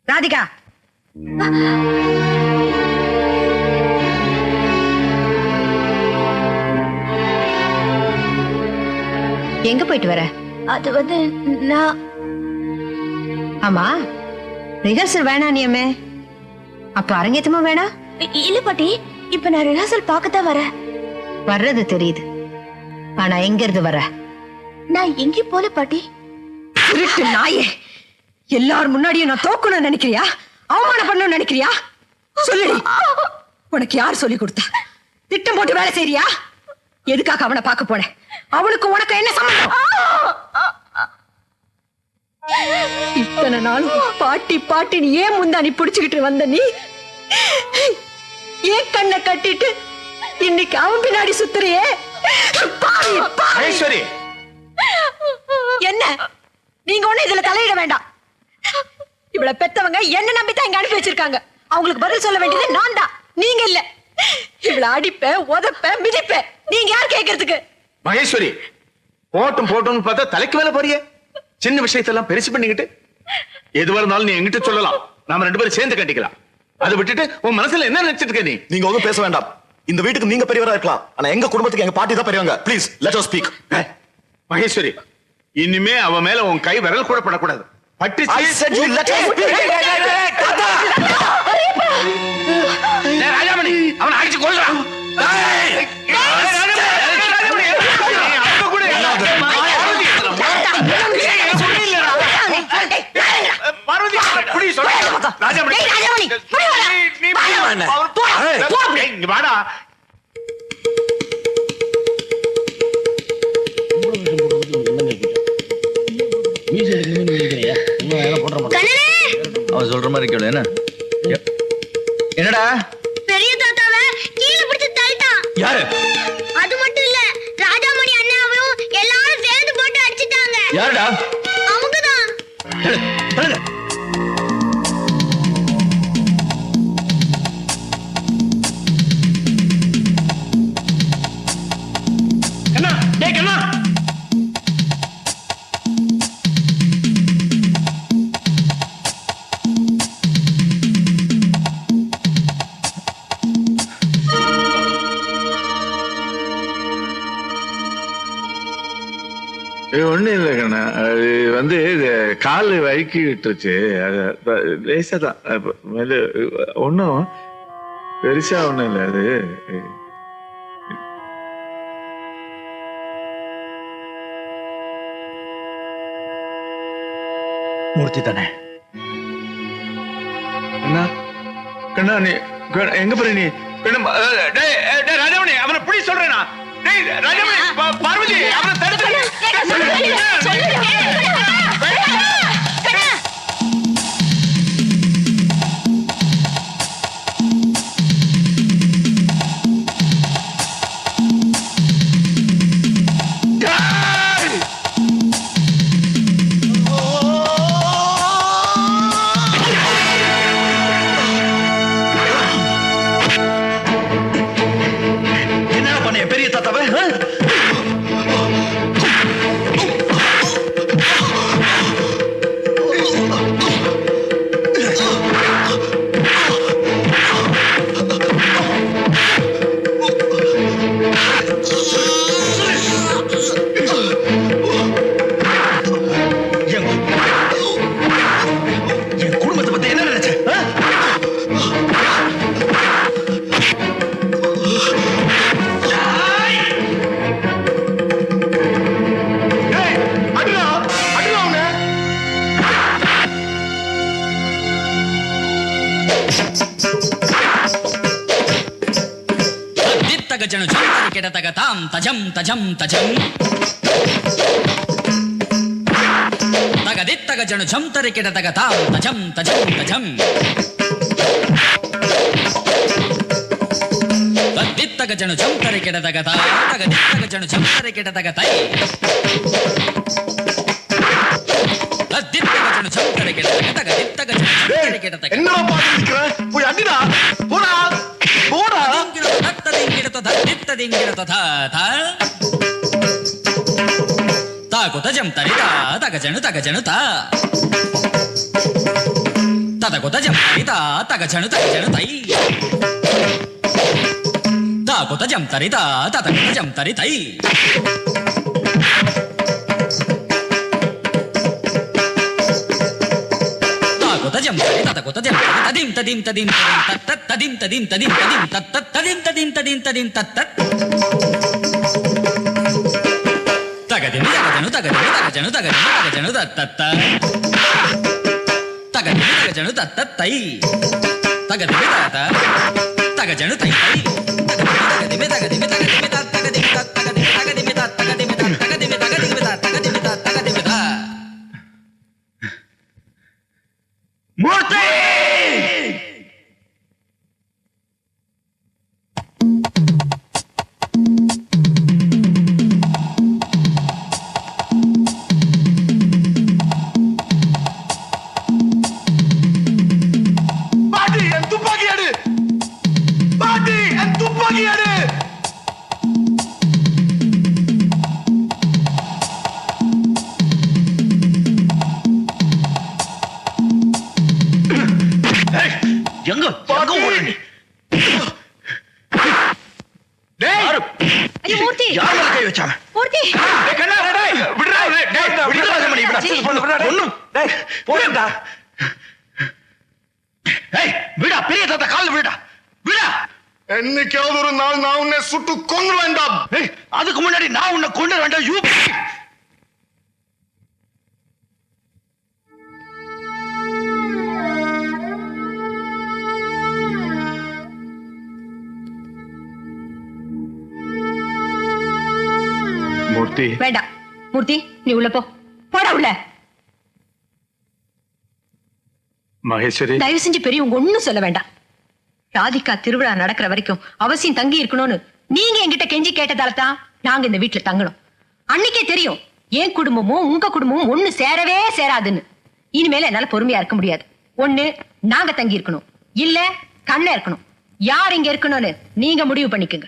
ராதிகா எங்க போயிட்டு வர? அது வந்து நான் ஆமா ரிஹர்சல் வேணா நீயமே, அப்ப அரங்கேற்றமா வேணா? இல்ல பாட்டி, இப்ப நான் ரிஹர்சல் பார்க்கத்தான் வரேன். வர்றது தெரியுது, ஆனா எங்க இருந்து வர? நான் எங்கேயும் போல பாட்டி. திருட்டு நாயே, எல்லாரும் முன்னாடியும் நான் தோக்கணும்னு நினைக்கிறியா? அவமானம் பண்ணணும்னு நினைக்கிறியா? சொல்லு, உனக்கு யார் சொல்லி கொடுத்தா? திட்டம் போட்டு வேலை செய்றியா? எதுக்காக அவனை பார்க்க போனேன்? அவனுக்கு உனக்கு என்ன சம்பந்தம்? இத்தனை நாளும் பாட்டி பாட்டின்னு ஏன் முந்தானி பிடிச்சுக்கிட்டு வந்த நீ ஏன் கண்ணை கட்டிட்டு இன்னைக்கு அவன் பின்னாடி சுத்துறியே? பாவி, பாவி. என்ன நீங்க ஒண்ணு இதுல தலையிட வேண்டாம். இவள பெத்தவங்க என்ன நம்பித்தான் இங்க அனுப்பி வச்சிருக்காங்க. அவங்களுக்கு பதில் சொல்ல வேண்டியது நான் தான், நீங்க இல்ல. இவள அடிப்ப உதப்ப மிதிப்ப, நீங்க யார் கேட்கறதுக்கு? மகேஸ்வரி, போட்டும் போட்டும் பார்த்தா தலைக்கு மேல போறியே. சின்ன விஷயத்தெல்லாம் பெருசு பண்ணிக்கிட்டு எதுவா இருந்தாலும் நீ எங்கிட்ட சொல்லலாம், நாம 2 பேரும் சேர்ந்து கட்டிக்கலாம். அதை விட்டுட்டு உன் மனசுல என்ன நினைச்சிட்டு இருக்க? நீங்க ஒன்றும் பேச வேண்டாம். இந்த வீட்டுக்கு நீங்க பெரியவரா இருக்கலாம், ஆனா எங்க குடும்பத்துக்கு எங்க பாட்டி தான் பெரியவங்க. Please let us speak. Maheswari, இனிமே அவ மேல உன் கை விரல் கூட படக்கூடாது. பட்டு I said you let us speak. Rajamani, அவனை அடிச்சு கொல்றான். வாடா. அவன் சொல்ற மாதிரி கேளு. என்ன என்னடா? பெரிய தாத்தாவை கீழே பிடிச்சு தள்ளிட்டான். யாரு? அது மட்டும் இல்ல, ராஜாமணி அண்ணாவையும் எல்லாரும் சேர்ந்து போட்டு அடிச்சிட்டாங்க. யாருடா? அவங்கதான். என்ன டேய் கண்ணா, ஒண்ணு இல்லை கண்ணா, அது வந்து கால் வழுக்கி விட்டுருச்சு. லேசா தான், ஒன்னும் பெருசா ஒண்ணும் இல்லை. அது மூர்த்தி தானே? என்ன கண்ணா, நீ எங்க போற? நீ ராஜாமணி, அவனை புடி சொல்றேனா? ராஜாமணி, பார்வதி, அவனை தடுத்து. என்ன பண்ண பெரிய தாத்தாவை? என் குடும்பத்தை பத்தி என்ன நினைச்ச? గజను జంతరి కెడతగ తాం తజం తజం తజం తగదిత్త గజను జంతరి కెడతగ తాం తజం తజం తజం తద్దిత్త గజను జంతరి కెడతగ తా తగదిత్త గజను జంతరి కెడతగ తై తద్దిత్త గజను జంతరి కెడతగ తగదిత్త గజను జంతరి కెడతగ என்னடா பாத்து நிக்கிற? போய் அடிடா. போடா. போடா. తాకు తజం తరిత తగజను తగజను తా తదకు కొత జం తరిత తగ జను తగ జను తై తా కొత జం తరిత తత కొత జం తరి తై తా కొత జం తరి తత కొత జం తదిం తదిం తదిం తత్ తదిం తదిం తదిం తదిం తత్ తదిం తదిం తదిం తదిం తత్ తగదిమి తగజను తగదిమి తగజను తగదిమి తగజను తత్త తగదిమి తగజను తత్త తై తగదిమి తాత తగజను తై తై తగదిమి తగదిమి తగదిమి తగదిమి తగదిమి తగదిమి తగదిమి తగదిమి తగదిమి తగదిమి తగదిమి తగదిమి తా మూర్తి பாட்டி என் துப்பாக்கி எடு பாட்டி என் துப்பாக்கி எடு எங்க பாக்க ஓடுறீ டேய் ஐயோ மூர்த்தி யார் மேல கை வச்சாங்க மூர்த்தி டேய் கண்ணா டேய் விடுடா டேய் விடுடா ராஜமணி விடுடா பொண்ணு டேய் போடா ஏய் விடா பெரிய தாத்தா கால்ல விடா விடா என்னைக்காவது ஒரு நாள் நான் உன்னை சுட்டு கொன்னு வேண்டாம் ஏய் அதுக்கு முன்னாடி நான் உன்னை கொண்டு வேண்டாம் யூ மூர்த்தி வேண்டாம் மூர்த்தி நீ உள்ள போ போடா உள்ள மகேஸ்வரி தயவு செஞ்சு பெரியவங்க ஒண்ணும் சொல்ல வேண்டாம். ராதிகா திருவிழா நடக்கிற வரைக்கும் அவசியம் தங்கி இருக்கணும்னு நீங்க என்கிட்ட கெஞ்சி கேட்டதால தான் நாங்க இந்த வீட்டுல தங்கணும். அன்னைக்கே தெரியும் என் குடும்பமும் உங்க குடும்பமும் ஒண்ணு சேரவே சேராதுன்னு. இனிமேல என்னால பொறுமையா இருக்க முடியாது. ஒண்ணு நாங்க தங்கி இருக்கணும், இல்ல கண்ண இருக்கணும். யார் இங்க இருக்கணும்னு நீங்க முடிவு பண்ணிக்கங்க.